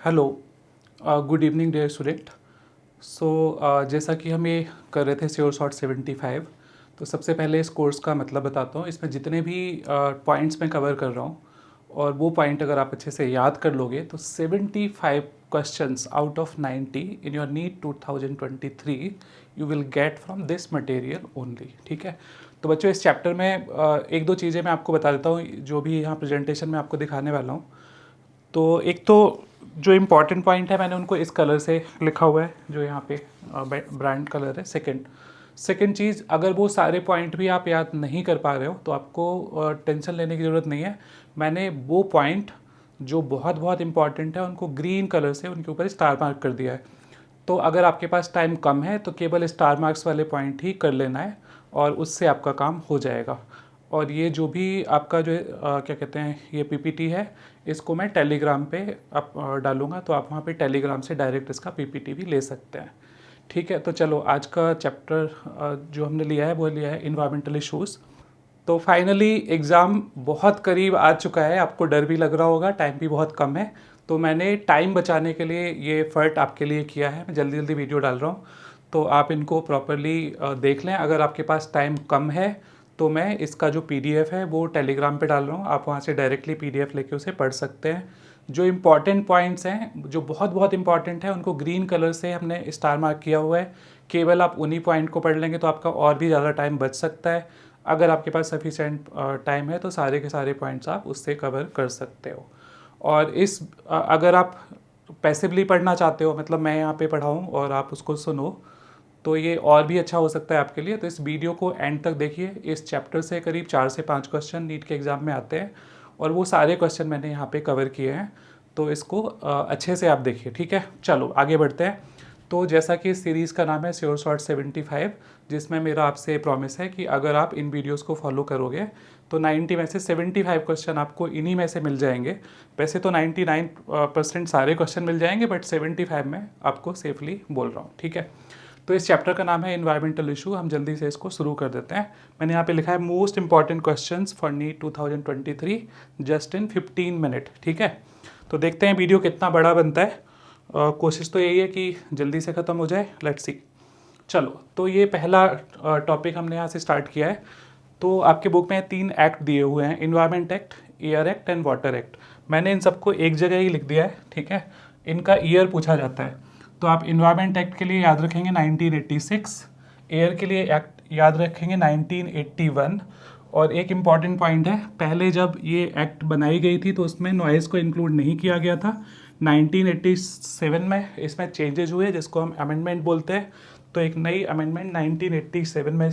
Hello, good evening dear student. So जैसा कि हम ये कर रहे थे श्योर शॉट 75। तो सबसे पहले इस कोर्स का मतलब बताता हूँ। इसमें जितने भी पॉइंट्स मैं कवर कर रहा हूँ और वो पॉइंट अगर आप अच्छे से याद कर लोगे तो 75 questions out of 90 in your NEET 2023 you will get from this material only. ठीक है। तो बच्चों इस चैप्टर में एक दो चीज़ें मैं आपको बता देता हूँ जो भी यहाँ प्रेजेंटेशन में आपको दिखाने वाला हूँ। तो एक तो जो इम्पॉर्टेंट पॉइंट है मैंने उनको इस कलर से लिखा हुआ है जो यहाँ पे ब्रांड कलर है। सेकंड चीज़, अगर वो सारे पॉइंट भी आप याद नहीं कर पा रहे हो तो आपको टेंशन लेने की ज़रूरत नहीं है। मैंने वो पॉइंट जो बहुत बहुत इंपॉर्टेंट है उनको ग्रीन कलर से उनके ऊपर स्टार मार्क कर दिया है। तो अगर आपके पास टाइम कम है तो केवल स्टार मार्क्स वाले पॉइंट ही कर लेना है और उससे आपका काम हो जाएगा। और ये जो भी आपका जो क्या कहते हैं ये पीपीटी है, इसको मैं टेलीग्राम पे आप डालूंगा, तो आप वहाँ पे टेलीग्राम से डायरेक्ट इसका पीपीटी भी ले सकते हैं। ठीक है। तो चलो आज का चैप्टर जो हमने लिया है वो लिया है इन्वायरमेंटल इशूज़। तो फाइनली एग्ज़ाम बहुत करीब आ चुका है। आपको डर भी लग रहा होगा, टाइम भी बहुत कम है। तो मैंने टाइम बचाने के लिए ये एफर्ट आपके लिए किया है। मैं जल्दी जल्दी वीडियो डाल रहा हूँ तो आप इनको प्रॉपरली देख लें। अगर आपके पास टाइम कम है तो मैं इसका जो पीडीएफ है वो टेलीग्राम पे डाल रहा हूँ, आप वहाँ से डायरेक्टली पीडीएफ लेके उसे पढ़ सकते हैं। जो इम्पॉर्टेंट पॉइंट्स हैं जो बहुत बहुत इंपॉर्टेंट है उनको ग्रीन कलर से हमने स्टार मार्क किया हुआ है। केवल आप उन्हीं पॉइंट को पढ़ लेंगे तो आपका और भी ज़्यादा टाइम बच सकता है। अगर आपके पास सफिशेंट टाइम है तो सारे के सारे पॉइंट्स आप उससे कवर कर सकते हो। और अगर आप पैसिवली पढ़ना चाहते हो, मतलब मैं यहाँ पे पढ़ाऊँ और आप उसको सुनो, तो ये और भी अच्छा हो सकता है आपके लिए। तो इस वीडियो को एंड तक देखिए। इस चैप्टर से करीब 4 से 5 क्वेश्चन नीट के एग्ज़ाम में आते हैं और वो सारे क्वेश्चन मैंने यहाँ पे कवर किए हैं। तो इसको अच्छे से आप देखिए। ठीक है, चलो आगे बढ़ते हैं। तो जैसा कि इस सीरीज़ का नाम है श्योर शॉट 75, जिसमें मेरा आपसे प्रॉमिस है कि अगर आप इन वीडियोस को फॉलो करोगे तो 90 में से 75 क्वेश्चन आपको इन्हीं में से मिल जाएंगे। वैसे तो 99% सारे क्वेश्चन मिल जाएंगे, बट 75 में आपको सेफली बोल रहा हूँ। ठीक है। तो इस चैप्टर का नाम है इन्वायरमेंटल इशू। हम जल्दी से इसको शुरू कर देते हैं। मैंने यहाँ पे लिखा है most important questions for NEET 2023 just in 15 minute. ठीक है। तो देखते हैं वीडियो कितना बड़ा बनता है। कोशिश तो यही है कि जल्दी से ख़त्म हो जाए। Let's see. चलो, तो ये पहला टॉपिक हमने यहाँ से स्टार्ट किया है। तो आपके बुक में 3 एक्ट दिए हुए हैं, environment act, air act and water act. मैंने इन सबको एक जगह ही लिख दिया है। ठीक है। इनका ईयर पूछा जाता है तो आप इन्वायरमेंट एक्ट के लिए याद रखेंगे 1986, एयर के लिए एक्ट याद रखेंगे 1981। और एक इम्पॉर्टेंट पॉइंट है, पहले जब ये एक्ट बनाई गई थी तो उसमें नॉइज़ को इंक्लूड नहीं किया गया था। 1987 में इसमें चेंजेस हुए जिसको हम अमेंडमेंट बोलते हैं। तो एक नई अमेंडमेंट 1987 में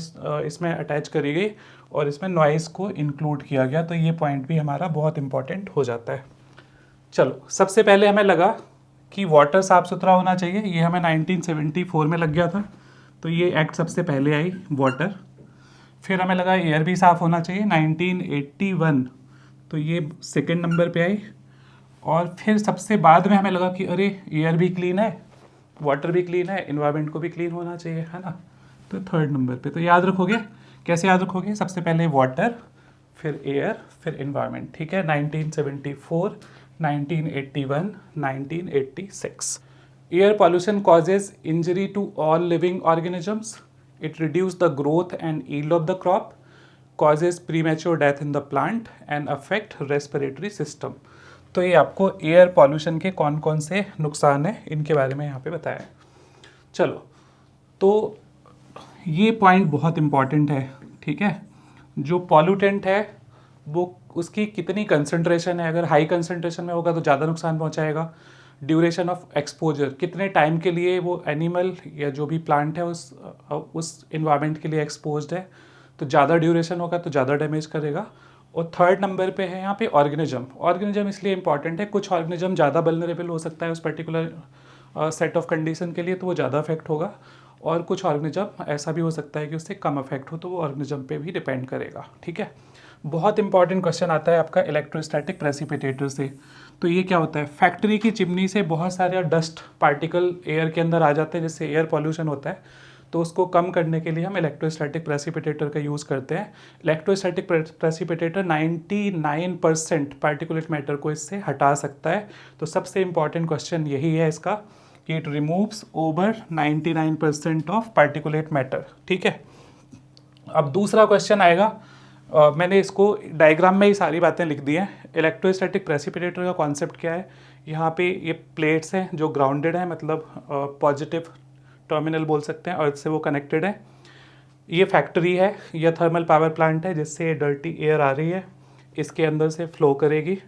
इसमें अटैच करी गई और इसमें नॉइज़ को इंक्लूड किया गया। तो ये पॉइंट भी हमारा बहुत इंपॉर्टेंट हो जाता है। चलो, सबसे पहले हमें लगा कि वाटर साफ़ सुथरा होना चाहिए। ये हमें 1974 में लग गया था, तो ये एक्ट सबसे पहले आई वाटर। फिर हमें लगा एयर भी साफ़ होना चाहिए 1981, तो ये सेकंड नंबर पे आई। और फिर सबसे बाद में हमें लगा कि अरे एयर भी क्लीन है, वाटर भी क्लीन है, इन्वायरमेंट को भी क्लीन होना चाहिए, है ना। तो थर्ड नंबर पे। तो याद रखोगे, कैसे याद रखोगे? सबसे पहले वाटर, फिर एयर, फिर इन्वायरमेंट। ठीक है। 1974, 1981, 1986। Air pollution causes injury to all living organisms, it reduce the growth and yield of the crop, causes premature death in the plant and affect respiratory system। तो ये आपको एयर पॉल्यूशन के कौन कौन से नुकसान हैं इनके बारे में यहाँ पे बताया है। चलो, तो ये पॉइंट बहुत इम्पॉर्टेंट है। ठीक है। जो पॉल्यूटेंट है वो उसकी कितनी कंसंट्रेशन है, अगर हाई कंसंट्रेशन में होगा तो ज़्यादा नुकसान पहुँचाएगा। ड्यूरेशन ऑफ एक्सपोजर, कितने टाइम के लिए वो एनिमल या जो भी प्लांट है उस इन्वायरमेंट के लिए एक्सपोज्ड है, तो ज़्यादा ड्यूरेशन होगा तो ज़्यादा डैमेज करेगा। और थर्ड नंबर पे है यहाँ पे ऑर्गेनिज्म। ऑर्गेनिज्म इसलिए इंपॉर्टेंट है, कुछ ऑर्गेनिज्म ज़्यादा वल्नरेबल हो सकता है उस पर्टिकुलर सेट ऑफ कंडीशन के लिए, तो वो ज़्यादा अफेक्ट होगा। और कुछ ऑर्गेनिज्म ऐसा भी हो सकता है कि उससे कम अफेक्ट हो, तो वो ऑर्गेनिज्म पे भी डिपेंड करेगा। ठीक है। बहुत इंपॉर्टेंट क्वेश्चन आता है आपका इलेक्ट्रोस्टैटिक प्रेसिपिटेटर से। तो ये क्या होता है? फैक्ट्री की चिमनी से बहुत सारे डस्ट पार्टिकल एयर के अंदर आ जाते हैं जिससे एयर पॉल्यूशन होता है। तो उसको कम करने के लिए हम इलेक्ट्रोस्टैटिक प्रेसिपिटेटर का यूज़ करते हैं। इलेक्ट्रोस्टैटिक प्रेसिपिटेटर 99% पार्टिकुलेट मैटर को इससे हटा सकता है। तो सबसे इम्पॉर्टेंट क्वेश्चन यही है इसका कि it removes over 99% of particulate matter. ठीक है, अब दूसरा क्वेश्चन आएगा। मैंने इसको डायग्राम में ही सारी बातें लिख दी हैं। इलेक्ट्रोस्टैटिक प्रेसिपिटेटर का कॉन्सेप्ट क्या है, यहाँ पे ये प्लेट्स हैं जो ग्राउंडेड हैं, मतलब पॉजिटिव टर्मिनल बोल सकते हैं, और इससे वो कनेक्टेड है। ये फैक्ट्री है, यह थर्मल पावर प्लांट है जिससे डर्टी एयर आ रही है, इसके अंदर से फ्लो करेगी।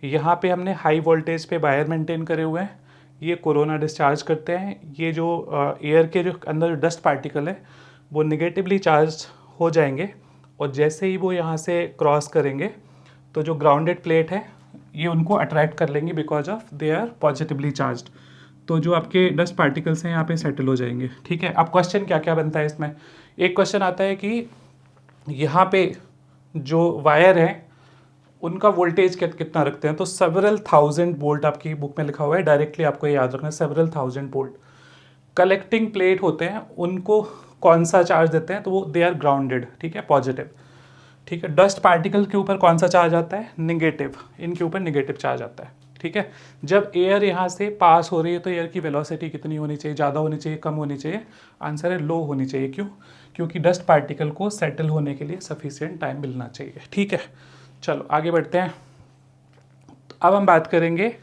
यहाँ पे हमने हाई वोल्टेज पे वायर मेंटेन करे हुए हैं, ये कोरोना डिस्चार्ज करते हैं। ये जो एयर के जो अंदर जो डस्ट पार्टिकल है वो निगेटिवली चार्ज हो जाएंगे, और जैसे ही वो यहाँ से क्रॉस करेंगे तो जो ग्राउंडेड प्लेट है ये उनको अट्रैक्ट कर लेंगी because of they are positively charged. तो जो आपके डस्ट पार्टिकल्स हैं यहाँ पे सेटल हो जाएंगे। ठीक है, अब क्वेश्चन क्या क्या बनता है इसमें। एक क्वेश्चन आता है कि यहाँ पे जो वायर हैं उनका वोल्टेज कितना रखते हैं, तो सेवरल थाउजेंड वोल्ट आपकी बुक में लिखा हुआ है, डायरेक्टली आपको ये याद रखना है, several thousand volt. Collecting plate होते हैं उनको कौन सा चार्ज देते हैं, तो वो दे आर ग्राउंडेड, ठीक है, पॉजिटिव। ठीक है, डस्ट पार्टिकल के ऊपर कौन सा चार्ज आता है, निगेटिव, इनके ऊपर निगेटिव चार्ज आता है। ठीक है, जब एयर यहाँ से पास हो रही है तो एयर की वेलोसिटी कितनी होनी चाहिए, ज़्यादा होनी चाहिए, कम होनी चाहिए, आंसर है लो होनी चाहिए। क्यों, क्योंकि डस्ट पार्टिकल को सेटल होने के लिए सफिशिएंट टाइम मिलना चाहिए। ठीक है, चलो आगे बढ़ते हैं। तो अब हम बात करेंगे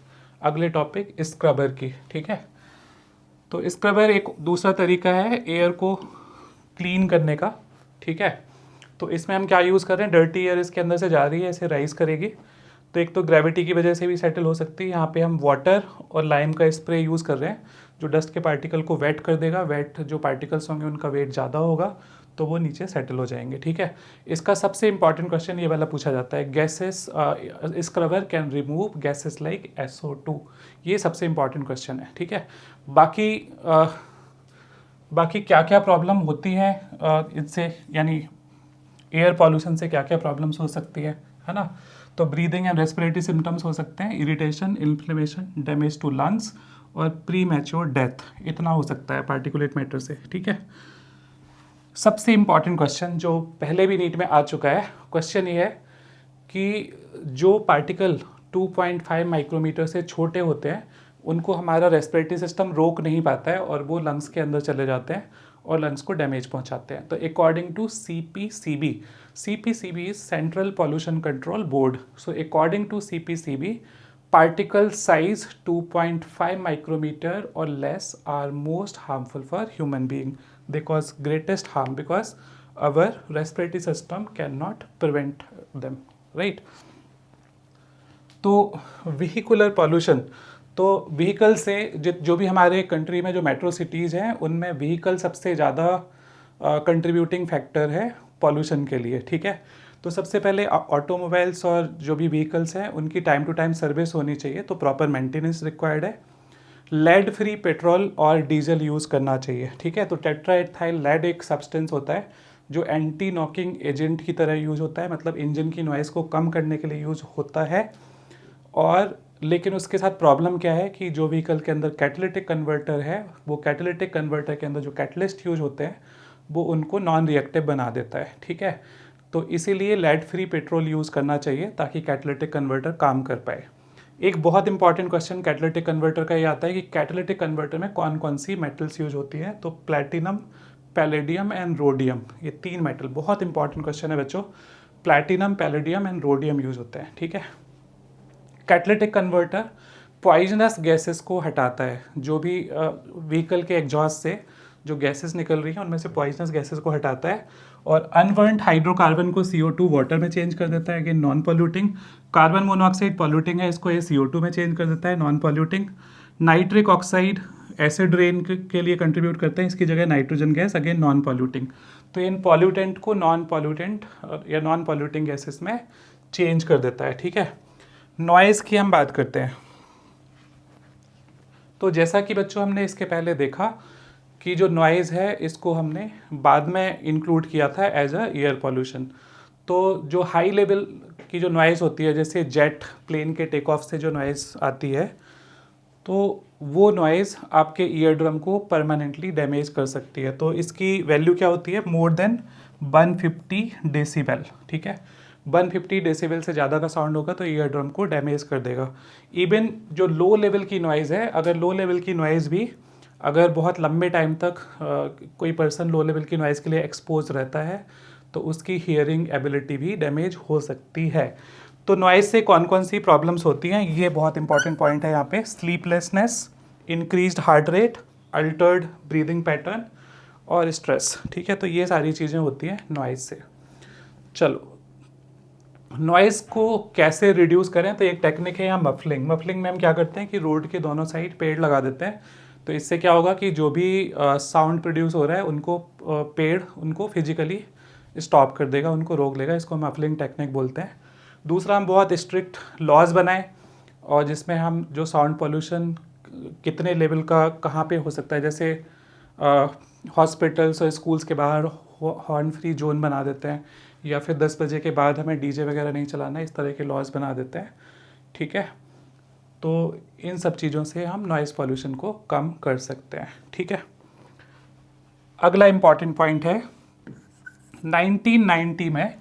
अगले टॉपिक स्क्रबर की। ठीक है, तो स्क्रबर एक दूसरा तरीका है एयर को क्लीन करने का। ठीक है, तो इसमें हम क्या यूज़ कर रहे हैं, डर्टी एयर इसके अंदर से जा रही है, इसे राइज करेगी, तो एक तो ग्रेविटी की वजह से भी सेटल हो सकती है। यहाँ पे हम वाटर और लाइम का स्प्रे यूज़ कर रहे हैं जो डस्ट के पार्टिकल को वेट कर देगा। वेट जो पार्टिकल्स होंगे उनका वेट ज़्यादा होगा तो वो नीचे सेटल हो जाएंगे। ठीक है, इसका सबसे इंपॉर्टेंट क्वेश्चन ये वाला पूछा जाता है, gases scrubber can remove gases like SO2, ये सबसे इंपॉर्टेंट क्वेश्चन है। ठीक है, बाकी क्या क्या प्रॉब्लम होती है इससे, यानी एयर पॉल्यूशन से क्या क्या प्रॉब्लम्स हो सकती है ना। तो ब्रीदिंग एंड रेस्पिरेटरी सिम्टम्स हो सकते हैं, irritation, inflammation, damage to lungs और प्री मैच्योर डेथ, इतना हो सकता है पार्टिकुलेट मैटर से। ठीक है, सबसे इम्पॉर्टेंट क्वेश्चन जो पहले भी नीट में आ चुका है, क्वेश्चन ये है कि जो पार्टिकल 2.5 माइक्रोमीटर से छोटे होते हैं उनको हमारा रेस्पिरेटरी सिस्टम रोक नहीं पाता है और वो लंग्स के अंदर चले जाते हैं और लंग्स को डैमेज पहुंचाते हैं। तो according to CPCB is central pollution control board, so according to CPCB particle size 2.5 micrometer or less are most harmful for human being. They cause greatest harm because our respiratory system cannot prevent them, right? तो vehicular pollution, तो vehicle से जो भी हमारे country में जो metro cities हैं उनमें व्हीकल सबसे ज़्यादा कंट्रीब्यूटिंग फैक्टर है पॉल्यूशन के लिए। ठीक है, तो सबसे पहले ऑटोमोबाइल्स और जो भी व्हीकल्स हैं उनकी टाइम टू टाइम सर्विस होनी चाहिए, तो प्रॉपर मेंटेनेंस रिक्वायर्ड है। लेड फ्री पेट्रोल और डीजल यूज़ करना चाहिए। ठीक है, तो टेट्राएथाइल लेड एक सब्सटेंस होता है जो एंटी नॉकिंग एजेंट की तरह यूज़ होता है, मतलब इंजन की नॉइज़ को कम करने के लिए यूज़ होता है। और लेकिन उसके साथ प्रॉब्लम क्या है कि जो व्हीकल के अंदर कैटालिटिक कन्वर्टर है, वो कैटालिटिक कन्वर्टर के अंदर जो कैटलिस्ट यूज होते हैं वो उनको नॉन रिएक्टिव बना देता है। ठीक है, तो इसीलिए लेड फ्री पेट्रोल यूज़ करना चाहिए ताकि कैटालिटिक कन्वर्टर काम कर पाए। एक बहुत इंपॉर्टेंट क्वेश्चन कैटालिटिक कन्वर्टर का ये आता है कि कैटालिटिक कन्वर्टर में कौन कौन सी मेटल्स यूज होती हैं, तो प्लैटिनम, पैलेडियम एंड रोडियम, ये 3 मेटल, बहुत इंपॉर्टेंट क्वेश्चन है बच्चों। Platinum, palladium and rhodium use होते हैं। ठीक है, कैटालिटिक कन्वर्टर पॉइजनस गैसेस को हटाता है, जो भी व्हीकल के एग्जॉस्ट से जो गैसेस निकल रही हैं उनमें से पॉइजनस गैसेस को हटाता है, और अनबर्न्ड हाइड्रोकार्बन को CO2 वाटर में चेंज कर देता है, again non polluting. Carbon monoxide polluting है, इसको ये CO2 में चेंज कर देता है, non polluting. Nitric oxide acid rain के लिए कंट्रीब्यूट करते हैं, इसकी जगह nitrogen gas, again non polluting. तो इन पॉल्यूटेंट को नॉन पॉल्यूटेंट या नॉन पॉल्यूटिंग गैसेस में चेंज कर देता है। ठीक है, नॉइज़ की हम बात करते हैं। तो जैसा कि बच्चों हमने इसके पहले देखा कि जो नॉइज़ है इसको हमने बाद में इंक्लूड किया था एज अ एयर पॉल्यूशन। तो जो हाई लेवल की जो नॉइज़ होती है, जैसे जेट प्लेन के टेक ऑफ से जो नॉइज़ आती है तो वो नॉइज़ आपके ईयर ड्रम को परमानेंटली डैमेज कर सकती है। तो इसकी वैल्यू क्या होती है, मोर देन 150 डेसिबल, ठीक है। 150 डेसिबल से ज़्यादा का साउंड होगा तो ईयर ड्रम को डैमेज कर देगा। इवन जो लो लेवल की नॉइज़ है, अगर लो लेवल की नॉइज़ भी अगर बहुत लंबे टाइम तक कोई पर्सन लो लेवल की नॉइज़ के लिए एक्सपोज रहता है तो उसकी हियरिंग एबिलिटी भी डैमेज हो सकती है। तो नॉइज़ से कौन कौन सी प्रॉब्लम्स होती हैं, ये बहुत इंपॉर्टेंट पॉइंट है यहाँ पे। Sleeplessness, increased heart rate, Altered breathing pattern और स्ट्रेस, ठीक है। तो ये सारी चीज़ें होती हैं नॉइज़ से। चलो, नॉइज़ को कैसे रिड्यूस करें, तो एक टेक्निक है यहाँ मफलिंग। मफलिंग में हम क्या करते हैं कि रोड के दोनों साइड पेड़ लगा देते हैं। तो इससे क्या होगा कि जो भी साउंड प्रोड्यूस हो रहा है उनको पेड़ उनको फिजिकली स्टॉप कर देगा, उनको रोक लेगा। इसको मफलिंग टेक्निक बोलते हैं। दूसरा, हम बहुत स्ट्रिक्ट लॉज बनाएं और जिसमें हम जो साउंड पोल्यूशन कितने लेवल का कहाँ पे हो सकता है, जैसे हॉस्पिटल्स और स्कूल्स के बाहर हॉर्न फ्री जोन बना देते हैं, या फिर 10 बजे के बाद हमें डीजे वगैरह नहीं चलाना, इस तरह के लॉज बना देते हैं, ठीक है। तो इन सब चीज़ों से हम नॉइज़ पॉल्यूशन को कम कर सकते हैं, ठीक है। अगला इम्पॉर्टेंट पॉइंट है, 1990 में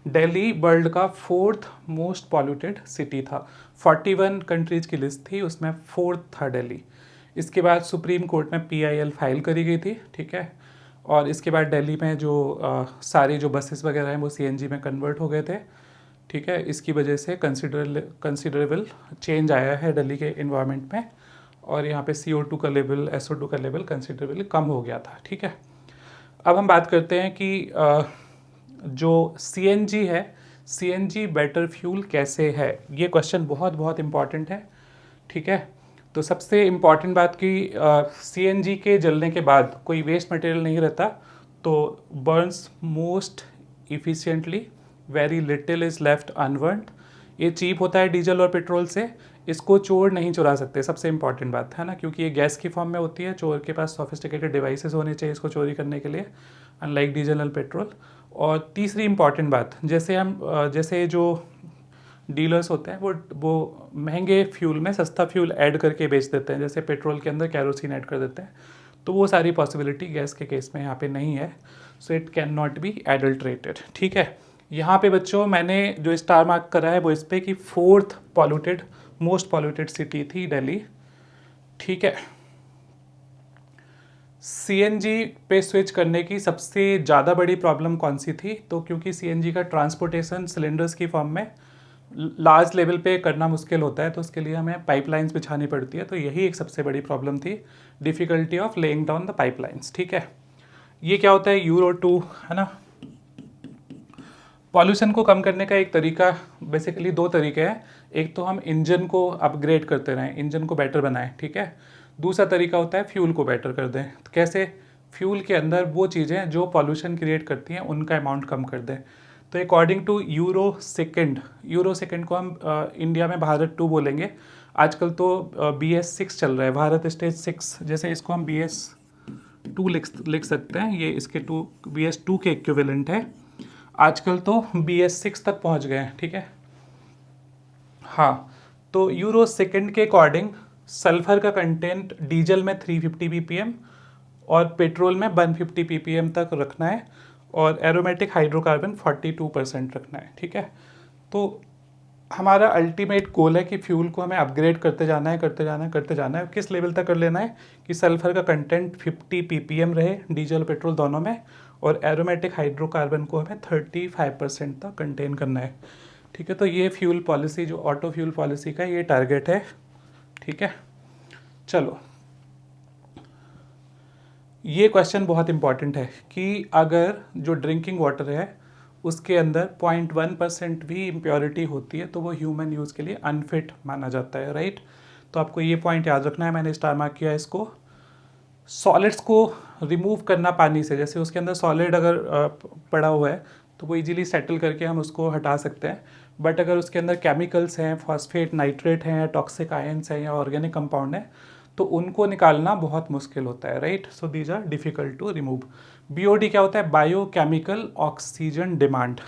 दिल्ली वर्ल्ड का 4th मोस्ट पॉल्यूटेड सिटी था। 41 कंट्रीज़ की लिस्ट थी, उसमें 4th था दिल्ली। इसके बाद सुप्रीम कोर्ट में PIL फाइल करी गई थी, ठीक है। और इसके बाद दिल्ली में जो सारी जो बसेस वगैरह हैं वो CNG में कन्वर्ट हो गए थे, ठीक है। इसकी वजह से कंसिडरेबल चेंज आया है दिल्ली के इन्वायरमेंट में, और यहाँ पे CO2 का लेवल, SO2 का लेवल कंसिडरेबली कम हो गया था, ठीक है। अब हम बात करते हैं कि जो CNG है, CNG बेटर फ्यूल कैसे है, ये क्वेश्चन बहुत बहुत इम्पॉर्टेंट है, ठीक है। तो सबसे इम्पॉर्टेंट बात कि CNG के जलने के बाद कोई वेस्ट मटेरियल नहीं रहता, तो burns most efficiently, very little is left unburned. ये चीप होता है डीजल और पेट्रोल से, इसको चोर नहीं चुरा सकते, सबसे इंपॉर्टेंट बात है ना, क्योंकि ये गैस की फॉर्म में होती है। चोर के पास सोफिस्टिकेटेड डिवाइसेस होने चाहिए इसको चोरी करने के लिए, अनलाइक डीजल और पेट्रोल। और तीसरी इंपॉर्टेंट बात, जैसे जो डीलर्स होते हैं वो महंगे फ्यूल में सस्ता फ्यूल ऐड करके बेच देते हैं, जैसे पेट्रोल के अंदर कैरोसिन ऐड कर देते हैं। तो वो सारी पॉसिबिलिटी गैस के केस में यहाँ पे नहीं है, so it can not be adulterated, ठीक है। यहाँ पे बच्चों मैंने जो स्टार मार्क करा है वो इस पर कि 4th polluted most polluted city थी दिल्ली, ठीक है। CNG पे स्विच करने की सबसे ज़्यादा बड़ी प्रॉब्लम कौन सी थी, तो क्योंकि CNG का ट्रांसपोर्टेशन सिलेंडर्स की फॉर्म में लार्ज लेवल पे करना मुश्किल होता है, तो उसके लिए हमें पाइपलाइंस बिछानी पड़ती है। तो यही एक सबसे बड़ी प्रॉब्लम थी, difficulty of laying down the pipelines, ठीक है। ये क्या होता है, यूरो 2 है ना। पॉल्यूशन को कम करने का एक तरीका, बेसिकली 2 तरीके हैं। एक तो हम इंजन को अपग्रेड करते रहें, इंजन को बेटर बनाएं, ठीक है। दूसरा तरीका होता है फ्यूल को बेटर कर दें। तो कैसे, फ्यूल के अंदर वो चीज़ें जो पॉल्यूशन क्रिएट करती हैं उनका अमाउंट कम कर दें। तो अकॉर्डिंग टू यूरो सेकेंड को हम इंडिया में भारत 2 बोलेंगे। आजकल तो BS6 चल रहा है, भारत स्टेज 6, जैसे इसको हम BS2 लिख सकते हैं। ये इसके BS2 के इक्विवेलेंट है। आजकल तो BS6 तक पहुंच गए हैं, ठीक है। हाँ, तो यूरो सेकेंड के अकॉर्डिंग सल्फर का कंटेंट डीजल में 350 ppm और पेट्रोल में 150 ppm तक रखना है, और एरोमेटिक हाइड्रोकार्बन 42% रखना है, ठीक है। तो हमारा अल्टीमेट गोल है कि फ्यूल को हमें अपग्रेड करते जाना है। किस लेवल तक कर लेना है कि सल्फर का कंटेंट 50 ppm रहे डीजल पेट्रोल दोनों में, और एरोमेटिक हाइड्रोकार्बन को हमें 35% तक कंटेन करना है, ठीक है। तो ये फ्यूल पॉलिसी, जो ऑटो फ्यूल पॉलिसी का ये टारगेट है, ठीक है। चलो, ये क्वेश्चन बहुत इंपॉर्टेंट है कि अगर जो ड्रिंकिंग वाटर है उसके अंदर 0.1% भी इम्प्योरिटी होती है तो वो ह्यूमन यूज़ के लिए अनफिट माना जाता है, राइट। तो आपको ये पॉइंट याद रखना है, मैंने स्टार मार्क किया है इसको। सॉलिड्स को रिमूव करना पानी से, जैसे उसके अंदर सॉलिड अगर पड़ा हुआ है तो वो इजीली सेटल करके हम उसको हटा सकते हैं। बट अगर उसके अंदर केमिकल्स हैं, फॉस्फेट, नाइट्रेट हैं, टॉक्सिक आयंस हैं या ऑर्गेनिक कंपाउंड हैं, तो उनको निकालना बहुत मुश्किल होता है, right. So these are difficult to remove. BOD क्या होता है, बायोकेमिकल ऑक्सीजन डिमांड।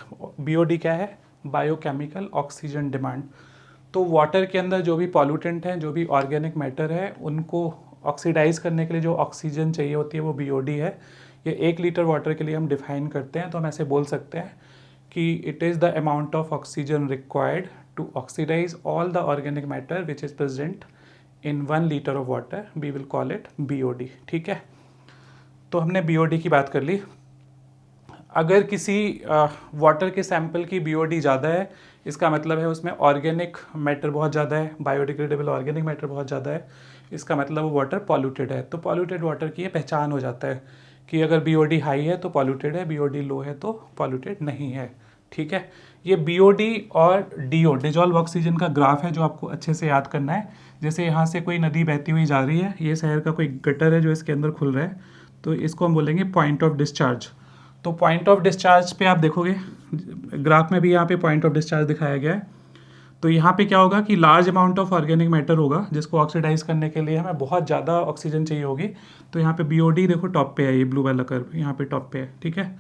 BOD क्या है, बायोकेमिकल ऑक्सीजन डिमांड। तो वाटर के अंदर जो भी पॉल्यूटेंट हैं, जो भी ऑर्गेनिक मैटर है, उनको ऑक्सीडाइज करने के लिए जो ऑक्सीजन चाहिए होती है वो BOD है। ये 1 लीटर वाटर के लिए हम डिफाइन करते हैं, तो हम ऐसे बोल सकते हैं कि it is the amount of oxygen required to oxidize all the organic matter which is present in 1 litre of water, we will call it BOD। ठीक है, तो हमने BOD की बात कर ली। अगर किसी वाटर के सैंपल की BOD ज़्यादा है, इसका मतलब है उसमें ऑर्गेनिक मैटर बहुत ज़्यादा है, बायोडिग्रेडेबल ऑर्गेनिक मैटर बहुत ज़्यादा है, इसका मतलब वो वाटर पॉल्यूटेड है। तो पॉल्यूटेड वाटर की ये पहचान हो जाता है कि अगर BOD हाई है तो पॉल्यूटेड है, BOD लो है तो पॉल्यूटेड नहीं है। ठीक है, ये BOD और DO डिजॉल्व ऑक्सीजन का ग्राफ है जो आपको अच्छे से याद करना है। जैसे यहाँ से कोई नदी बहती हुई जा रही है, ये शहर का कोई गटर है जो इसके अंदर खुल रहा है, तो इसको हम बोलेंगे पॉइंट ऑफ डिस्चार्ज। तो पॉइंट ऑफ डिस्चार्ज पे आप देखोगे ग्राफ में भी यहाँ पे पॉइंट ऑफ डिस्चार्ज दिखाया गया है। तो यहाँ पे क्या होगा कि large amount of organic matter होगा जिसको ऑक्सीडाइज करने के लिए हमें बहुत ज़्यादा ऑक्सीजन चाहिए होगी। तो यहाँ पे BOD देखो टॉप पे है, ये ब्लू वाला कर्व यहाँ पे टॉप पे है। ठीक है,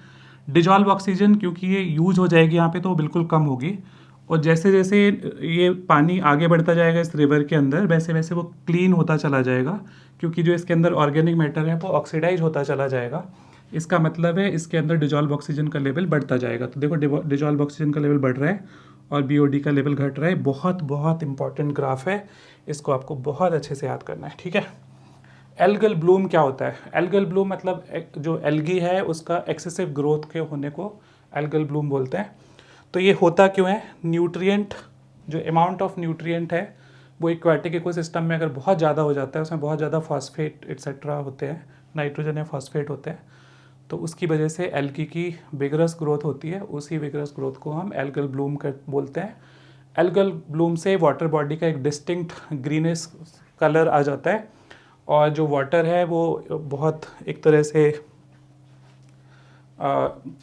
डिजॉल्व ऑक्सीजन क्योंकि ये यूज हो जाएगी यहाँ पे तो बिल्कुल कम होगी, और जैसे जैसे ये पानी आगे बढ़ता जाएगा इस रिवर के अंदर वैसे वैसे वो क्लीन होता चला जाएगा, क्योंकि जो इसके अंदर ऑर्गेनिक मैटर है वो ऑक्सीडाइज होता चला जाएगा। इसका मतलब है इसके अंदर डिजॉल्व ऑक्सीजन का लेवल बढ़ता जाएगा। तो देखो डिजॉल्व ऑक्सीजन का लेवल बढ़ रहा है और BOD का लेवल घट रहा है। बहुत बहुत इंपॉर्टेंट ग्राफ है, इसको आपको बहुत अच्छे से याद करना है। ठीक है, एल्गल ब्लूम क्या होता है? एल्गल ब्लूम मतलब जो एल्गी है उसका एक्सेसिव ग्रोथ के होने को एल्गल ब्लूम बोलते हैं। तो ये होता क्यों है? न्यूट्रिएंट, जो अमाउंट ऑफ न्यूट्रिएंट है वो एक्वाटिक इकोसिस्टम में अगर बहुत ज़्यादा हो जाता है, उसमें बहुत ज़्यादा फॉस्फेट एक्सेट्रा होते हैं, नाइट्रोजन या फॉस्फेट होते हैं, तो उसकी वजह से एल्गी की विगरस ग्रोथ होती है। उसी विगरस ग्रोथ को हम एल्गल ब्लूम कर बोलते हैं। एल्गल ब्लूम से वाटर बॉडी का एक डिस्टिंक्ट ग्रीनिश कलर आ जाता है, और जो वाटर है वो बहुत एक तरह से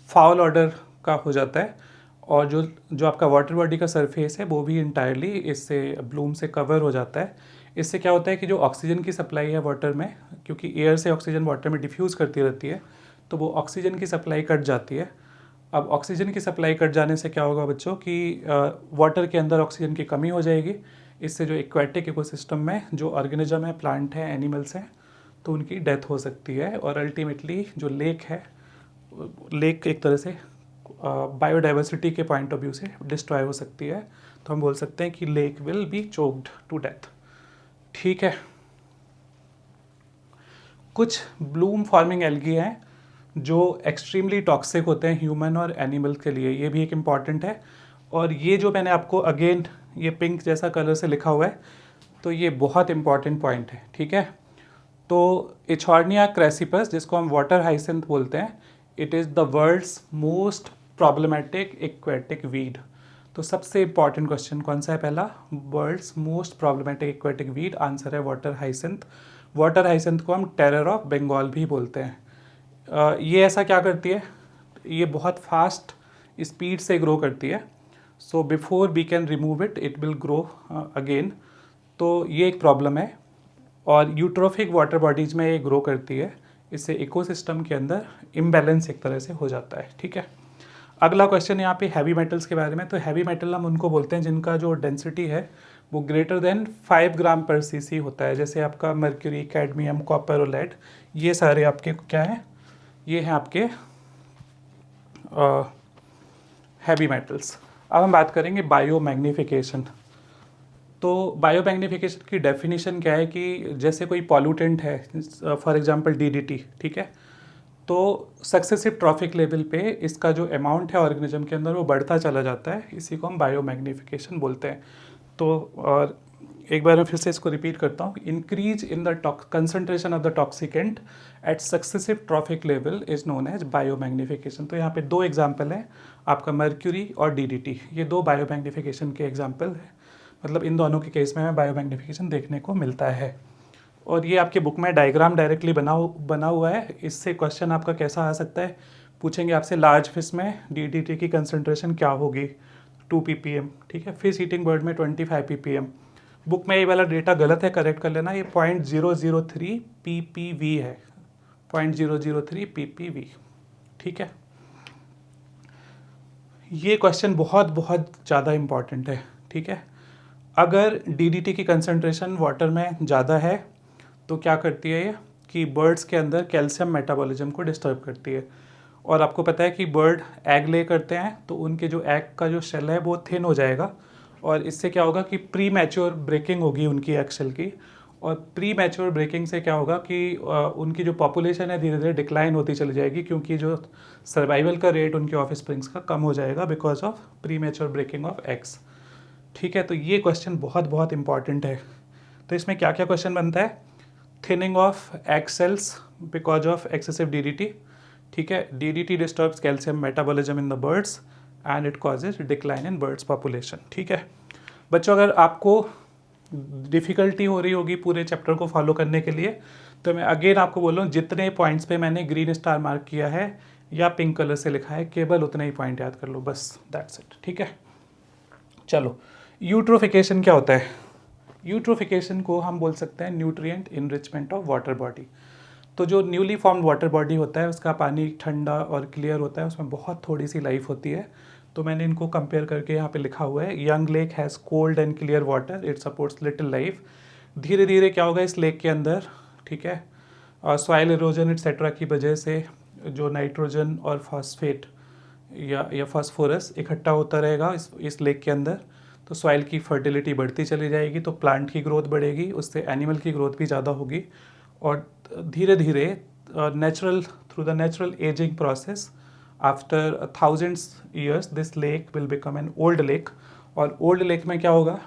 फाउल ऑर्डर का हो जाता है, और जो जो आपका वाटर बॉडी का सरफेस है वो भी इंटायरली इससे ब्लूम से कवर हो जाता है। इससे क्या होता है कि जो ऑक्सीजन की सप्लाई है वाटर में, क्योंकि एयर से ऑक्सीजन वाटर में डिफ्यूज़ करती रहती है, तो वो ऑक्सीजन की सप्लाई कट जाती है। अब ऑक्सीजन की सप्लाई कट जाने से क्या होगा बच्चों कि वाटर के अंदर ऑक्सीजन की कमी हो जाएगी। इससे जो एक्वेटिक इकोसिस्टम में जो ऑर्गेनिज्म है, प्लांट है, एनिमल्स हैं, तो उनकी डेथ हो सकती है, और अल्टीमेटली जो लेक है, लेक एक तरह से बायोडाइवर्सिटी के पॉइंट ऑफ व्यू से डिस्ट्रॉय हो सकती है। तो हम बोल सकते हैं कि lake will be choked to death. ठीक है, कुछ ब्लूम फॉर्मिंग एल्गी हैं जो एक्सट्रीमली टॉक्सिक होते हैं ह्यूमन और एनिमल के लिए, ये भी एक इम्पॉर्टेंट है। और ये जो मैंने आपको अगेन ये पिंक जैसा कलर से लिखा हुआ है, तो ये बहुत इंपॉर्टेंट पॉइंट है। ठीक है, तो इचॉर्निया क्रेसिपस, जिसको हम वाटर हाइसिंथ बोलते हैं, it is the world's most problematic aquatic weed. तो सबसे इंपॉर्टेंट क्वेश्चन कौन सा है? पहला, world's most problematic aquatic weed, answer है वाटर हाइसिंथ। वाटर हाइसिंथ को हम टेरर ऑफ बंगाल भी बोलते हैं। ये ऐसा क्या करती है? ये बहुत फास्ट स्पीड से ग्रो करती है, so before we can remove it, it will grow again. तो ये एक प्रॉब्लम है, और यूट्रोफिक वाटर बॉडीज में ये ग्रो करती है। इससे इकोसिस्टम के अंदर इम्बैलेंस एक तरह से हो जाता है। ठीक है, अगला क्वेश्चन यहाँ पे हैवी मेटल्स के बारे में। तो हैवी मेटल हम उनको बोलते हैं जिनका जो डेंसिटी है वो ग्रेटर देन 5 ग्राम पर cc होता है। जैसे आपका मर्क्यूरी, कैडमियम, कॉपर और लेड, ये सारे आपके क्या हैं? ये हैं आपके हैवी मेटल्स। अब हम बात करेंगे बायोमैग्निफिकेशन। तो बायोमैग्निफिकेशन की डेफिनेशन क्या है कि जैसे कोई पॉल्यूटेंट है, फॉर एग्जांपल DDT, ठीक है, तो सक्सेसिव ट्रॉफिक लेवल पे इसका जो अमाउंट है ऑर्गेनिज्म के अंदर वो बढ़ता चला जाता है, इसी को हम बायोमैग्निफिकेशन बोलते हैं। तो और एक बार मैं फिर से इसको रिपीट करता हूँ, increase in the concentration of the toxicant at successive trophic level is known as biomagnification. तो यहाँ पे 2 एग्जाम्पल हैं, आपका मर्क्यूरी और DDT, ये 2 बायोमैग्निफिकेशन के एग्जाम्पल हैं। मतलब इन दोनों के केस में हमें बायोमैग्निफिकेशन देखने को मिलता है। और ये आपके बुक में डायग्राम डायरेक्टली बना हुआ है। इससे क्वेश्चन आपका कैसा आ सकता है? पूछेंगे आपसे लार्ज फिश में DDT की कंसंट्रेशन क्या होगी? 2 ppm, ठीक है। फिश ईटिंग बर्ड में 25 ppm। बुक में ये वाला डेटा गलत है, करेक्ट कर लेना, ये 0.003 ppv है, 0.003 ppv, ठीक है। ये क्वेश्चन बहुत बहुत ज़्यादा इम्पॉर्टेंट है, ठीक है। अगर DDT की कंसंट्रेशन वाटर में ज़्यादा है तो क्या करती है ये कि बर्ड्स के अंदर कैल्शियम मेटाबॉलिज्म को डिस्टर्ब करती है। और आपको पता है कि बर्ड एग ले करते हैं तो उनके जो एग का जो शेल है वो थिन हो जाएगा, और इससे क्या होगा कि प्री मैच्योर ब्रेकिंग होगी उनकी एग शेल की। और प्री मैच्योर ब्रेकिंग से क्या होगा कि उनकी जो पॉपुलेशन है धीरे धीरे डिक्लाइन होती चली जाएगी, क्योंकि जो सर्वाइवल का रेट उनके ऑफ स्प्रिंग्स का कम हो जाएगा because of premature breaking of eggs. ठीक है, तो ये क्वेश्चन बहुत बहुत इंपॉर्टेंट है। तो इसमें क्या क्या क्वेश्चन बनता है? Thinning of egg cells because of excessive DDT। ठीक है, DDT disturbs calcium metabolism in the birds and it causes decline in birds population. ठीक है बच्चों, अगर आपको डिफ़िकल्टी हो रही होगी पूरे चैप्टर को फॉलो करने के लिए तो मैं अगेन आपको बोल रहा हूँ, जितने पॉइंट्स पे मैंने ग्रीन स्टार मार्क किया है या पिंक कलर से लिखा है केवल उतने ही पॉइंट याद कर लो, बस दैट्स इट। ठीक है, चलो यूट्रोफिकेशन क्या होता है? यूट्रोफिकेशन को हम बोल सकते हैं nutrient enrichment of water body. तो जो न्यूली फॉर्म्ड वाटर बॉडी होता है उसका पानी ठंडा और क्लियर होता है, उसमें बहुत थोड़ी सी लाइफ होती है। तो मैंने इनको कंपेयर करके यहाँ पे लिखा हुआ है, young lake has cold and clear water, it supports little life. धीरे धीरे क्या होगा इस लेक के अंदर, ठीक है, सॉइल इरोजन एटसेट्रा की वजह से जो नाइट्रोजन और फॉस्फेट या फास्फोरस इकट्ठा होता रहेगा इस लेक के अंदर, तो सॉइल की फर्टिलिटी बढ़ती चली जाएगी, तो प्लांट की ग्रोथ बढ़ेगी, उससे एनिमल की ग्रोथ भी ज़्यादा होगी। और धीरे धीरे through the natural ageing process after thousands years this lake will become an old lake. और ओल्ड लेक में क्या होगा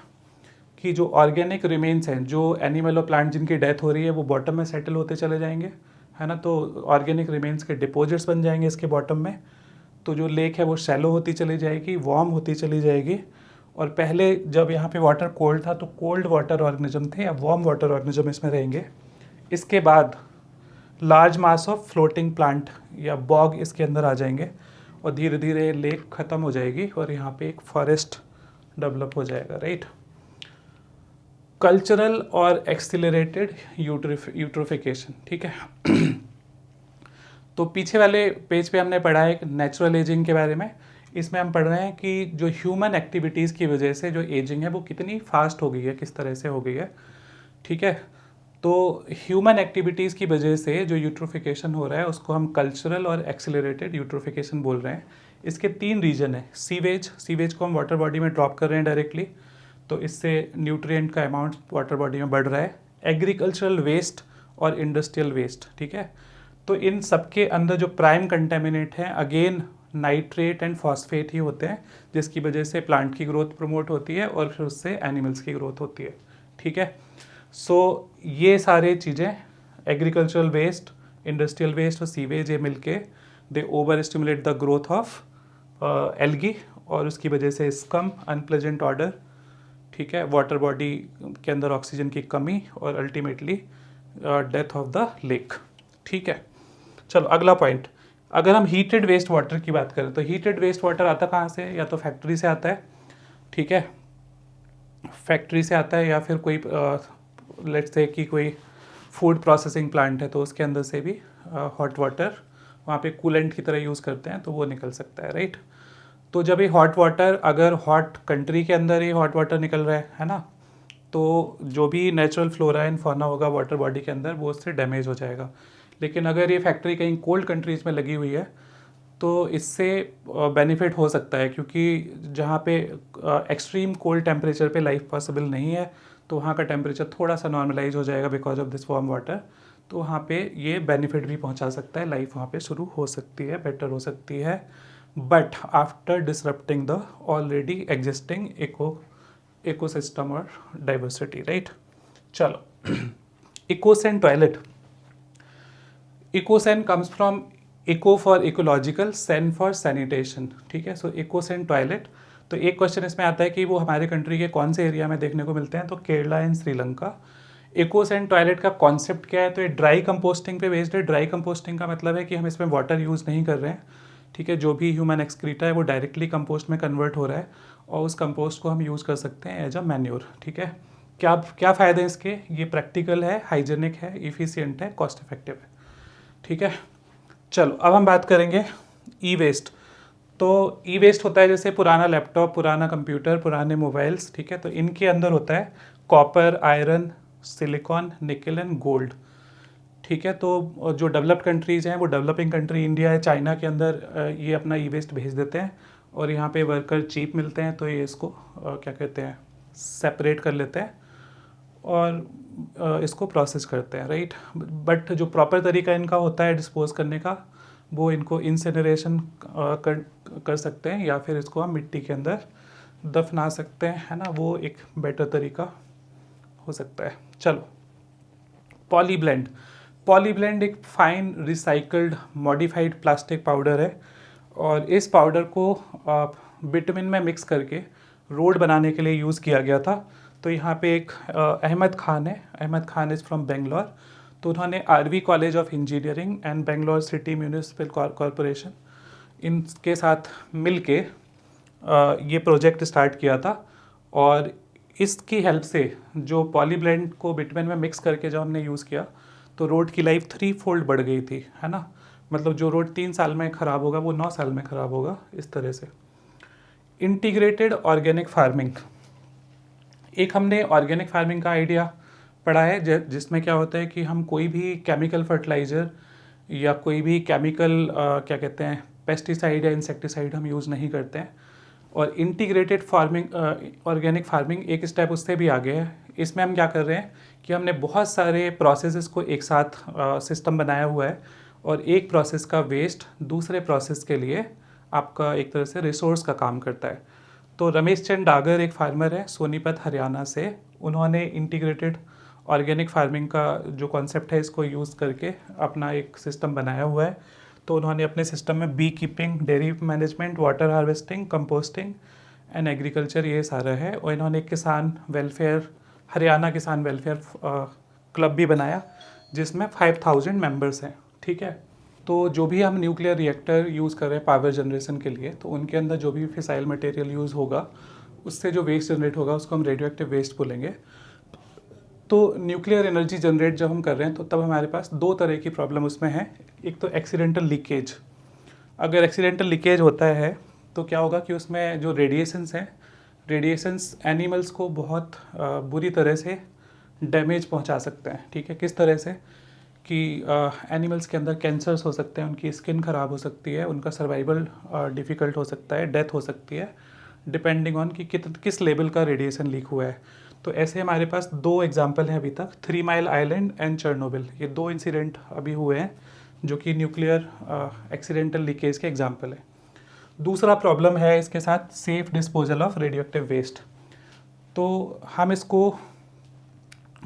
कि जो ऑर्गेनिक रिमेन्स हैं, जो एनिमल और प्लांट जिनकी डेथ हो रही है वो बॉटम में सेटल होते चले जाएंगे, है ना। तो ऑर्गेनिक रिमेन्स के डिपॉजिट्स बन जाएंगे इसके बॉटम में। तो जो लेक है वो शैलो होती चली जाएगी, वार्म होती चली जाएगी। और पहले जब यहाँ पे वाटर कोल्ड था तो कोल्ड वाटर ऑर्गेनिज्म थे, या वार्म वाटर ऑर्गेनिज्म इसमें रहेंगे। इसके बाद large mass of floating plant या बॉग इसके अंदर आ जाएंगे, और धीरे धीरे लेक ख़त्म हो जाएगी और यहाँ पे एक फॉरेस्ट डेवलप हो जाएगा, राइट। कल्चरल और एक्सिलरेटेड यूट्रोफिकेशन, ठीक है। तो पीछे वाले पेज पे हमने पढ़ा है नेचुरल एजिंग के बारे में। इसमें हम पढ़ रहे हैं कि जो ह्यूमन एक्टिविटीज़ की वजह से जो एजिंग है वो कितनी फास्ट हो गई है, किस तरह से हो गई है, ठीक है। तो ह्यूमन एक्टिविटीज़ की वजह से जो यूट्रोफिकेशन हो रहा है उसको हम कल्चरल और एक्सिलरेटेड यूट्रोफिकेशन बोल रहे हैं। इसके 3 रीजन है। सीवेज को हम वाटर बॉडी में ड्रॉप कर रहे हैं डायरेक्टली, तो इससे न्यूट्रिएंट का अमाउंट वाटर बॉडी में बढ़ रहा है। एग्रीकल्चरल वेस्ट और इंडस्ट्रियल वेस्ट, ठीक है। तो इन सबके अंदर जो प्राइम कंटेमिनेंट हैं अगेन नाइट्रेट एंड फॉस्फेट ही होते हैं, जिसकी वजह से प्लांट की ग्रोथ प्रमोट होती है और फिर उससे एनिमल्स की ग्रोथ होती है, ठीक है। सो ये सारे चीज़ें एग्रीकल्चरल वेस्ट, इंडस्ट्रियल वेस्ट और सीवेज ये मिलके they over stimulate the growth of algae, और उसकी वजह से स्कम, अनप्लेजेंट ऑर्डर, ठीक है, वाटर बॉडी के अंदर ऑक्सीजन की कमी और ultimately death of the lake, ठीक है। चलो अगला पॉइंट, अगर हम हीटेड वेस्ट वाटर की बात करें तो हीटेड वेस्ट वाटर आता कहाँ से? या तो फैक्ट्री से आता है, ठीक है, फैक्ट्री से आता है, या फिर कोई लेट्स से कि कोई फूड प्रोसेसिंग प्लांट है तो उसके अंदर से भी हॉट वाटर वहाँ पे कूलेंट की तरह यूज़ करते हैं तो वो निकल सकता है, राइट। तो जब ये हॉट वाटर, अगर हॉट कंट्री के अंदर ही हॉट वाटर निकल रहा है ना, तो जो भी नेचुरल फ्लोरा एंड फौना होगा वाटर बॉडी के अंदर वो उससे डैमेज हो जाएगा। लेकिन अगर ये फैक्ट्री कहीं कोल्ड कंट्रीज़ में लगी हुई है तो इससे बेनिफिट हो सकता है, क्योंकि जहाँ पे एक्सट्रीम कोल्ड टेम्परेचर पे लाइफ पॉसिबल नहीं है तो वहाँ का टेम्परेचर थोड़ा सा नॉर्मलाइज हो जाएगा because of this warm water. तो वहाँ पे ये बेनिफिट भी पहुँचा सकता है, लाइफ वहाँ पे शुरू हो सकती है, बेटर हो सकती है, but after disrupting the already existing ecosystem और डाइवर्सिटी, राइट। चलो ecosan toilet, ecosan comes from eco for ecological, san for sanitation, ठीक है। सो इकोसेन टॉयलेट, तो एक क्वेश्चन इसमें आता है कि वो हमारे कंट्री के कौन से एरिया में देखने को मिलते हैं, तो केरला एंड श्रीलंका। इकोसेन टॉयलेट का कॉन्सेप्ट क्या है? तो ये ड्राई कंपोस्टिंग पे बेस्ड है। ड्राई कंपोस्टिंग का मतलब है कि हम इसमें वाटर यूज़ नहीं कर रहे हैं, ठीक है। जो भी ह्यूमन एक्सक्रीटा है वो डायरेक्टली कंपोस्ट में कन्वर्ट हो रहा है और उस कंपोस्ट को हम यूज़ कर सकते हैं एज अ मैन्योर, ठीक है। क्या क्या फ़ायदे हैं इसके? ये प्रैक्टिकल है, हाइजेनिक है, इफ़िशियंट है, कॉस्ट इफेक्टिव है, ठीक है। चलो अब हम बात करेंगे ई वेस्ट। तो ई वेस्ट होता है जैसे पुराना लैपटॉप, पुराना कंप्यूटर, पुराने मोबाइल्स, ठीक है। तो इनके अंदर होता है कॉपर, आयरन, सिलिकॉन, निकल एंड गोल्ड, ठीक है। तो जो डेवलप्ड कंट्रीज़ हैं, वो डेवलपिंग कंट्री इंडिया है, चाइना के अंदर ये अपना ई वेस्ट भेज देते हैं और यहाँ पे वर्कर चीप मिलते हैं, तो ये इसको क्या कहते हैं, सेपरेट कर लेते हैं और इसको प्रोसेस करते हैं, राइट। बट जो प्रॉपर तरीका इनका होता है डिस्पोज करने का, वो इनको इंसिनरेशन कर सकते हैं या फिर इसको हम मिट्टी के अंदर दफना सकते हैं, है ना, वो एक बेटर तरीका हो सकता है। चलो, पॉलीब्लेंड। पॉलीब्लेंड एक fine recycled modified plastic powder है और इस पाउडर को बिटुमिन में मिक्स करके रोड बनाने के लिए यूज़ किया गया था। तो यहाँ पे एक अहमद खान है, अहमद खान इज़ फ्रॉम बेंगलोर। तो उन्होंने RV college of engineering and Bangalore city municipal corporation इनके साथ मिल के ये प्रोजेक्ट स्टार्ट किया था और इसकी हेल्प से जो पॉलीब्लेंड को बिटुमिन में मिक्स करके जब हमने यूज़ किया तो रोड की लाइफ 3 फोल्ड बढ़ गई थी, है ना। मतलब जो रोड 3 साल में ख़राब होगा वो 9 साल में ख़राब होगा, इस तरह से। इंटीग्रेटेड ऑर्गेनिक फार्मिंग, एक हमने ऑर्गेनिक फार्मिंग का आइडिया पढ़ा है जिसमें क्या होता है कि हम कोई भी केमिकल फर्टिलाइज़र या कोई भी केमिकल क्या कहते हैं, पेस्टिसाइड या इंसेक्टिसाइड हम यूज़ नहीं करते हैं। और इंटीग्रेटेड फार्मिंग, ऑर्गेनिक फार्मिंग एक स्टेप उससे भी आगे है। इसमें हम क्या कर रहे हैं कि हमने बहुत सारे प्रोसेसेस को एक साथ सिस्टम बनाया हुआ है और एक प्रोसेस का वेस्ट दूसरे प्रोसेस के लिए आपका एक तरह से रिसोर्स का काम करता है। तो रमेश चंद डागर एक फार्मर है सोनीपत हरियाणा से, उन्होंने इंटीग्रेटेड ऑर्गेनिक फार्मिंग का जो कॉन्सेप्ट है इसको यूज़ करके अपना एक सिस्टम बनाया हुआ है। तो उन्होंने अपने सिस्टम में beekeeping, dairy management, water harvesting, composting and agriculture ये सारा है। और इन्होंने एक किसान वेलफेयर, हरियाणा किसान वेलफेयर क्लब भी बनाया जिसमें 5000 मेंबर्स हैं, ठीक है। तो जो भी हम न्यूक्लियर रिएक्टर यूज़ कर रहे हैं पावर जनरेशन के लिए, तो उनके अंदर जो भी फिसाइल मटेरियल यूज़ होगा उससे जो वेस्ट जनरेट होगा उसको हम रेडियो एक्टिव वेस्ट बोलेंगे। तो न्यूक्लियर एनर्जी जनरेट जब हम कर रहे हैं तो तब हमारे पास 2 तरह की प्रॉब्लम उसमें है। एक तो एक्सीडेंटल लीकेज, अगर एक्सीडेंटल लीकेज होता है तो क्या होगा कि उसमें जो रेडिएशंस हैं, रेडिएशंस एनिमल्स को बहुत बुरी तरह से डैमेज पहुंचा सकते हैं, ठीक है। किस तरह से कि एनिमल्स के अंदर कैंसर्स हो सकते हैं, उनकी स्किन ख़राब हो सकती है, उनका सर्वाइवल डिफ़िकल्ट हो सकता है, डेथ हो सकती है, डिपेंडिंग ऑन कि किस लेवल का रेडिएशन लीक हुआ है। तो ऐसे हमारे पास 2 एग्जाम्पल हैं अभी तक, 3 माइल आइलैंड एंड चेरनोबिल। ये 2 इंसिडेंट अभी हुए हैं जो कि न्यूक्लियर एक्सीडेंटल लीकेज के एग्जाम्पल है। दूसरा प्रॉब्लम है इसके साथ safe disposal of radioactive waste. तो हम इसको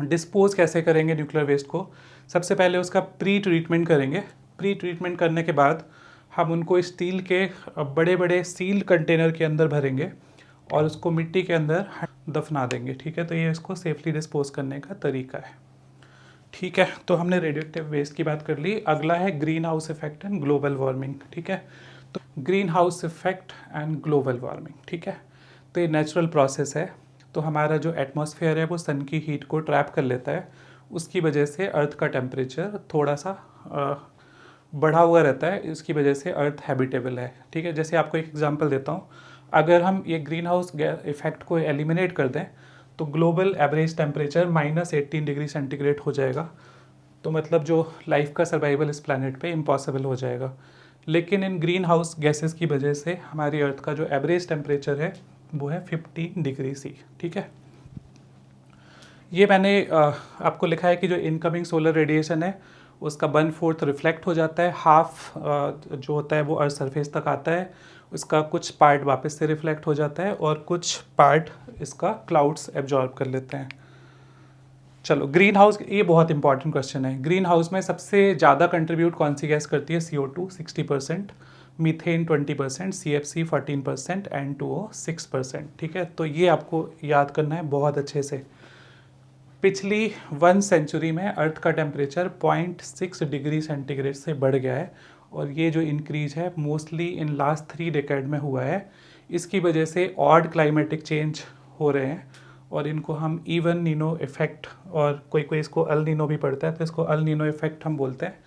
डिस्पोज कैसे करेंगे न्यूक्लियर वेस्ट को? सबसे पहले उसका प्री ट्रीटमेंट करेंगे। प्री ट्रीटमेंट करने के बाद हम उनको स्टील के बड़े बड़े सील्ड कंटेनर के अंदर भरेंगे और उसको मिट्टी के अंदर दफना देंगे, ठीक है। तो ये इसको सेफली डिस्पोज करने का तरीका है, ठीक है। तो हमने रेडियो एक्टिव वेस्ट की बात कर ली। अगला है green house effect and global warming, ठीक है। तो green house effect and global warming, ठीक है। तो ये नेचुरल प्रोसेस है। तो हमारा जो एटमॉस्फेयर है वो सन की हीट को ट्रैप कर लेता है, उसकी वजह से अर्थ का टेम्परेचर थोड़ा सा बढ़ा हुआ रहता है, इसकी वजह से अर्थ हैबिटेबल है, ठीक है। जैसे आपको एक एग्जांपल देता हूँ, अगर हम ये ग्रीन हाउस इफेक्ट को एलिमिनेट कर दें तो global average temperature -18 degree centigrade हो जाएगा। तो मतलब जो लाइफ का सर्वाइवल इस प्लैनेट पे इम्पॉसिबल हो जाएगा। लेकिन इन ग्रीन हाउस गैसेस की वजह से हमारी अर्थ का जो एवरेज टेम्परेचर है वो है 15 डिग्री सी, ठीक है। ये मैंने आपको लिखा है कि जो इनकमिंग सोलर रेडिएशन है उसका 1/4 रिफ्लेक्ट हो जाता है, हाफ जो होता है वो अर्थ सरफेस तक आता है, उसका कुछ पार्ट वापस से रिफ्लेक्ट हो जाता है और कुछ पार्ट इसका क्लाउड्स एब्जॉर्ब कर लेते हैं। चलो, ग्रीन हाउस, ये बहुत इंपॉर्टेंट क्वेश्चन है। ग्रीन हाउस में सबसे ज़्यादा कंट्रीब्यूट कौन सी गैस करती है? CO2 60%, मीथेन 20%, CFC 14%, N2O 6%, ठीक है। तो ये आपको याद करना है बहुत अच्छे से। पिछली 1 सेंचुरी में अर्थ का टेम्परेचर 0.6 डिग्री सेंटीग्रेड से बढ़ गया है और ये जो इंक्रीज है मोस्टली इन लास्ट 3 डेकेड में हुआ है। इसकी वजह से ऑड क्लाइमेटिक चेंज हो रहे हैं और इनको हम इवन नीनो इफेक्ट, और कोई कोई इसको अल नीनो भी पढ़ता है तो इसको अल नीनो इफेक्ट हम बोलते हैं।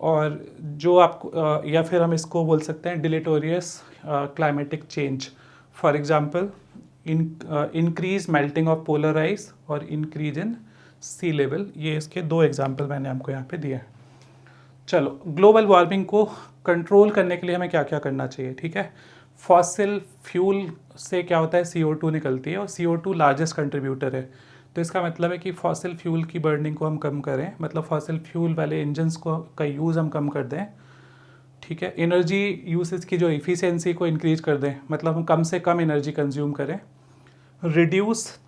और जो आपको या फिर हम इसको बोल सकते हैं deleterious climatic change, for example increase melting of polar ice और इंक्रीज इन सी लेवल। ये इसके 2 एग्जांपल मैंने आपको यहाँ पे दिए हैं। चलो, ग्लोबल वार्मिंग को कंट्रोल करने के लिए हमें क्या क्या करना चाहिए, ठीक है। फॉसिल फ्यूल से क्या होता है, CO2 निकलती है और CO2 लार्जेस्ट कंट्रीब्यूटर है। तो इसका मतलब है कि फॉसिल फ्यूल की बर्निंग को हम कम करें, मतलब फॉसिल फ्यूल वाले इंजन्स को का यूज़ हम कम कर दें, ठीक है। एनर्जी यूसेज की जो इफ़िशियंसी को इंक्रीज कर दें, मतलब हम कम से कम एनर्जी कंज्यूम करें। रिड्यूस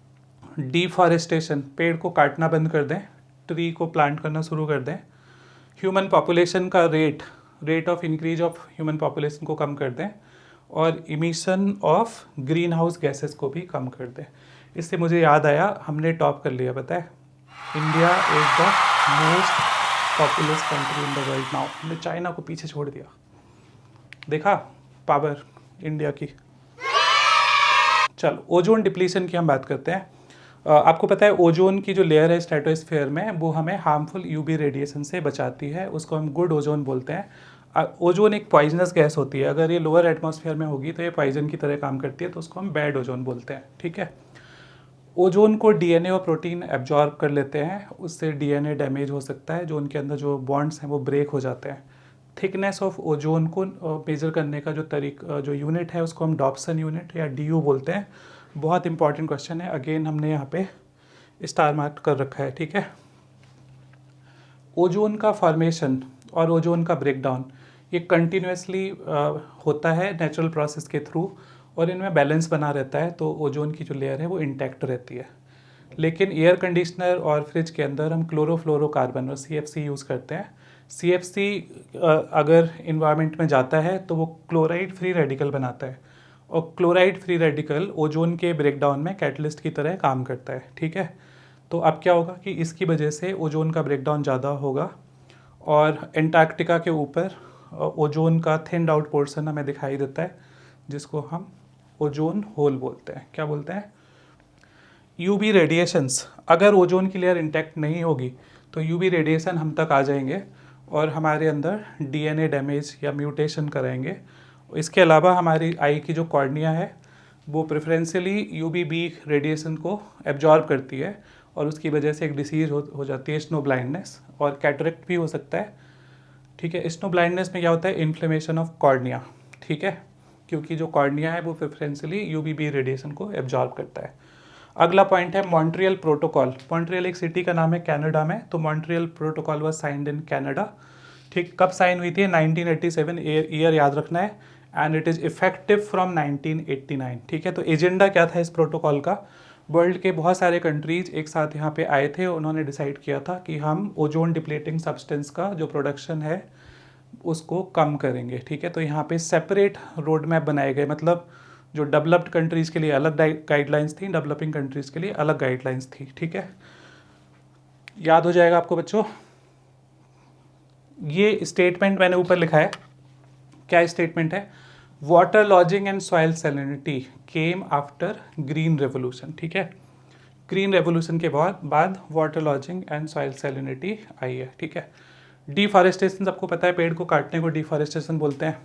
डिफॉरेस्टेशन, पेड़ को काटना बंद कर दें, ट्री को प्लांट करना शुरू कर दें। ह्यूमन पॉपुलेशन का rate of increase of human population को कम कर दें और emission of green house gases को भी कम कर दें। इससे मुझे याद आया, हमने टॉप कर लिया, पता है, India is the most populous country in the world now. हमने चाइना को पीछे छोड़ दिया, देखा पावर इंडिया की। चलो, ओजोन डिप्लीशन की हम बात करते हैं। आपको पता है ओजोन की जो लेयर है स्ट्रेटोस्फेयर में, वो हमें हार्मफुल यूवी रेडिएशन से बचाती है, उसको हम गुड ओजोन बोलते हैं। ओजोन एक पॉइजनस गैस होती है, अगर ये लोअर एटमॉस्फेयर में होगी तो ये पॉइजन की तरह काम करती है, तो उसको हम बैड ओजोन बोलते हैं, ठीक है। ओजोन को डीएनए और प्रोटीन एब्जॉर्ब कर लेते हैं, उससे डीएनए डैमेज हो सकता है, जो उनके अंदर जो बॉन्ड्स हैं वो ब्रेक हो जाते हैं। थिकनेस ऑफ ओजोन को मेजर करने का जो यूनिट है उसको हम डॉप्सन यूनिट या DU बोलते हैं। बहुत इंपॉर्टेंट क्वेश्चन है, अगेन हमने यहाँ पे स्टार मार्क कर रखा है, ठीक है। ओजोन का फॉर्मेशन और ओजोन का ब्रेकडाउन ये कंटिन्यूसली होता है नेचुरल प्रोसेस के थ्रू, और इनमें बैलेंस बना रहता है, तो ओजोन की जो लेयर है वो इंटैक्ट रहती है। लेकिन एयर कंडीशनर और फ्रिज के अंदर हम क्लोरोफ्लोरोकार्बन और CFC यूज़ करते हैं। CFC अगर इन्वायरमेंट में जाता है तो वो क्लोराइड फ्री रेडिकल बनाता है, और क्लोराइड फ्री रेडिकल ओजोन के ब्रेकडाउन में कैटलिस्ट की तरह काम करता है, ठीक है। तो अब क्या होगा कि इसकी वजह से ओजोन का ब्रेकडाउन ज़्यादा होगा, और एंटार्क्टिका के ऊपर ओजोन का थिन्ड आउट पोर्शन हमें दिखाई देता है, जिसको हम ओजोन होल बोलते हैं। क्या बोलते हैं? UV रेडिएशंस, अगर ओजोन की लेयर इंटैक्ट नहीं होगी तो UV रेडिएशन हम तक आ जाएंगे और हमारे अंदर DNA डैमेज या म्यूटेशन कराएंगे। इसके अलावा हमारी आई की जो कॉर्निया है वो प्रेफरेंशियली UVB रेडिएशन को एब्जॉर्ब करती है, और उसकी वजह से एक डिसीज़ हो जाती है स्नो ब्लाइंडनेस, और कैटरेक्ट भी हो सकता है, ठीक है। स्नो ब्लाइंडनेस में क्या होता है? इन्फ्लेमेशन ऑफ कॉर्निया, ठीक है, क्योंकि जो कॉर्निया है वो प्रेफरेंशियली UVB रेडिएशन को एब्जॉर्ब करता है। अगला पॉइंट है मॉन्ट्रियल प्रोटोकॉल। मॉन्ट्रियल एक सिटी का नाम है कनाडा में, तो Montreal protocol was signed in Canada, ठीक। कब साइन हुई थी? 1987, ईयर याद रखना है, and it is effective from 1989, ठीक है। तो एजेंडा क्या था इस प्रोटोकॉल का? वर्ल्ड के बहुत सारे कंट्रीज एक साथ यहाँ पे आए थे, उन्होंने डिसाइड किया था कि हम ओजोन डिप्लेटिंग सब्सटेंस का जो प्रोडक्शन है उसको कम करेंगे, ठीक है। तो यहाँ पे सेपरेट रोड मैप बनाए गए, मतलब जो डेवलप्ड कंट्रीज़ के लिए अलग गाइडलाइंस थी, डेवलपिंग कंट्रीज़ के लिए अलग गाइडलाइंस थी, ठीक है। याद हो जाएगा आपको बच्चों। ये स्टेटमेंट मैंने ऊपर लिखा है, क्या स्टेटमेंट है? Waterlogging and soil salinity came after green revolution, ठीक है। ग्रीन रेवोल्यूशन के बाद waterlogging and soil salinity आई है, ठीक है। डिफॉरेस्टेशन, सबको पता है पेड़ को काटने को डिफॉरेस्टेशन बोलते हैं।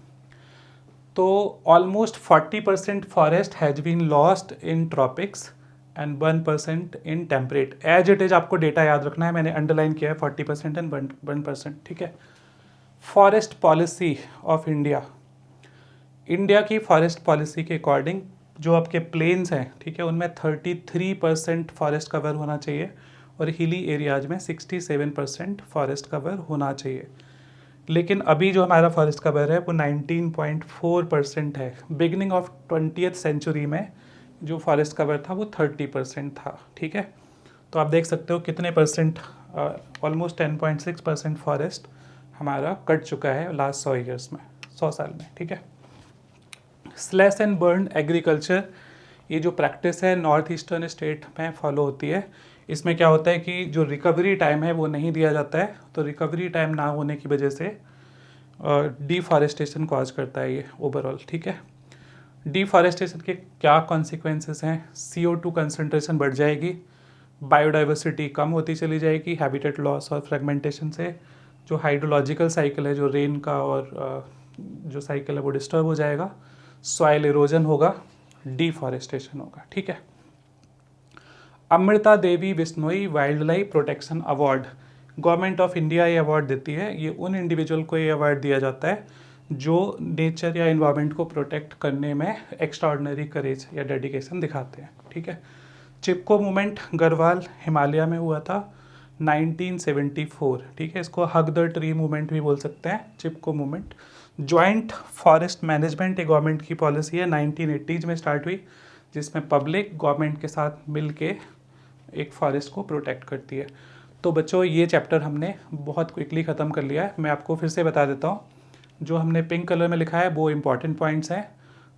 तो almost 40% forest has been lost in tropics and 1% in temperate. As it is आपको डेटा याद रखना है, मैंने अंडरलाइन किया है 40% एंड 1%, ठीक है। Forest policy of India, India की फॉरेस्ट पॉलिसी के अकॉर्डिंग जो आपके प्लेन्स हैं, ठीक है, उनमें 33% फॉरेस्ट कवर होना चाहिए, और हिली एरियाज में 67% फॉरेस्ट कवर होना चाहिए। लेकिन अभी जो हमारा फॉरेस्ट कवर है वो 19.4% है। बिगनिंग ऑफ 20th सेंचुरी में जो फॉरेस्ट कवर था वो 30% था, ठीक है। तो आप देख सकते हो कितने परसेंट, ऑलमोस्ट 10.6% फॉरेस्ट हमारा कट चुका है लास्ट 100 ईयर्स में, 100 साल में, ठीक है। स्लैश एंड बर्न एग्रीकल्चर, ये जो प्रैक्टिस है नॉर्थ ईस्टर्न स्टेट में फॉलो होती है। इसमें क्या होता है कि जो रिकवरी टाइम है वो नहीं दिया जाता है, तो रिकवरी टाइम ना होने की वजह से डिफॉरेस्टेशन कॉज करता है ये ओवरऑल, ठीक है। डिफॉरेस्टेशन के क्या कॉन्सिक्वेंसेस हैं? CO2 कंसनट्रेशन बढ़ जाएगी, बायोडाइवर्सिटी कम होती चली जाएगी हैबिटेट लॉस और फ्रेगमेंटेशन से, जो हाइड्रोलॉजिकल साइकिल है जो रेन का और जो साइकिल है वो डिस्टर्ब हो जाएगा, सॉइल इरोजन होगा, डिफॉरेस्टेशन होगा। ठीक है। Amrita Devi Bishnoi wildlife protection award, government of India ये अवार्ड देती है। ये उन इंडिविजुअल को ये अवार्ड दिया जाता है जो नेचर या इन्वायरमेंट को प्रोटेक्ट करने में एक्स्ट्राऑर्डिनरी करेज या डेडिकेशन दिखाते हैं। ठीक है। चिपको मूवमेंट गढ़वाल हिमालय में हुआ था 1974। ठीक है। इसको हग द ट्री मूवमेंट भी बोल सकते हैं, चिपको मूवमेंट। जॉइंट फॉरेस्ट मैनेजमेंट एक गवर्नमेंट की पॉलिसी है, 1980s में स्टार्ट हुई, जिसमें पब्लिक गवर्नमेंट के साथ मिल के एक फॉरेस्ट को प्रोटेक्ट करती है। तो बच्चों ये चैप्टर हमने बहुत क्विकली ख़त्म कर लिया है। मैं आपको फिर से बता देता हूँ, जो हमने पिंक कलर में लिखा है वो इम्पॉर्टेंट पॉइंट्स हैं,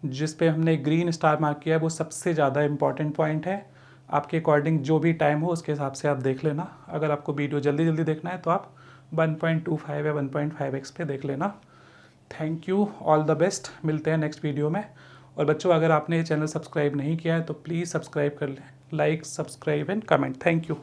जिस पे हमने ग्रीन स्टार मार्क किया है वो सबसे ज़्यादा इम्पॉर्टेंट पॉइंट है। आपके अकॉर्डिंग जो भी टाइम हो उसके हिसाब से आप देख लेना। अगर आपको वीडियो जल्दी जल्दी देखना है तो आप 1.25 या 1.5x पे देख लेना। Thank you, all the best, मिलते हैं नेक्स्ट वीडियो में। और बच्चों अगर आपने ये चैनल सब्सक्राइब नहीं किया है तो प्लीज़ सब्सक्राइब कर लें, like subscribe and comment. Thank you.